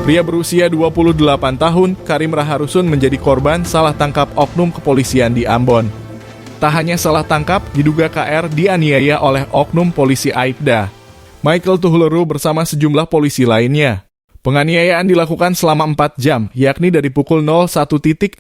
Pria berusia 28 tahun, Karim Raharusun menjadi korban salah tangkap oknum kepolisian di Ambon. Tak hanya salah tangkap, diduga KR dianiaya oleh oknum polisi Aibda. Michael Tuhleru bersama sejumlah polisi lainnya. Penganiayaan dilakukan selama 4 jam, yakni dari pukul 01.00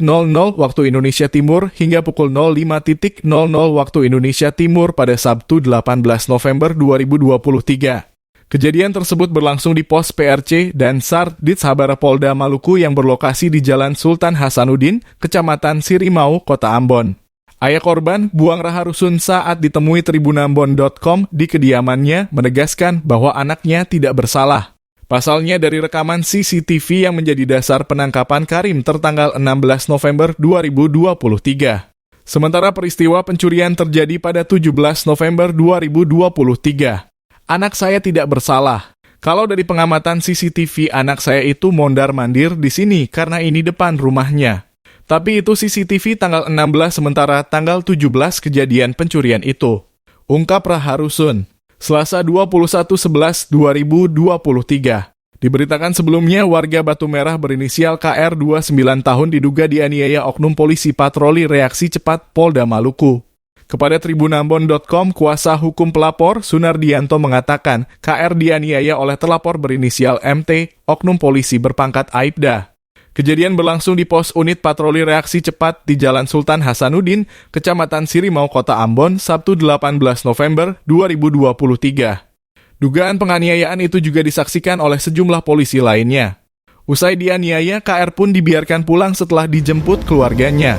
waktu Indonesia Timur hingga pukul 05.00 waktu Indonesia Timur pada Sabtu 18 November 2023. Kejadian tersebut berlangsung di pos PRC dan SAR Ditshabara Polda Maluku yang berlokasi di Jalan Sultan Hasanuddin, Kecamatan Sirimau, Kota Ambon. Ayah korban, Buang Raharusun, saat ditemui tribunambon.com di kediamannya menegaskan bahwa anaknya tidak bersalah. Pasalnya dari rekaman CCTV yang menjadi dasar penangkapan Karim tertanggal 16 November 2023. Sementara peristiwa pencurian terjadi pada 17 November 2023. Anak saya tidak bersalah. Kalau dari pengamatan CCTV, anak saya itu mondar-mandir di sini karena ini depan rumahnya. Tapi itu CCTV tanggal 16 sementara tanggal 17 kejadian pencurian itu. Ungkap Raharusun. Selasa 21/11/2023. Diberitakan sebelumnya warga Batu Merah berinisial KR 29 tahun diduga dianiaya oknum polisi patroli reaksi cepat Polda Maluku. Kepada tribunambon.com, kuasa hukum pelapor Sunardianto mengatakan KR dianiaya oleh terlapor berinisial MT, oknum polisi berpangkat Aibda. Kejadian berlangsung di pos unit patroli reaksi cepat di Jalan Sultan Hasanuddin, Kecamatan Sirimau, Kota Ambon, Sabtu 18 November 2023. Dugaan penganiayaan itu juga disaksikan oleh sejumlah polisi lainnya. Usai dianiaya, KR pun dibiarkan pulang setelah dijemput keluarganya.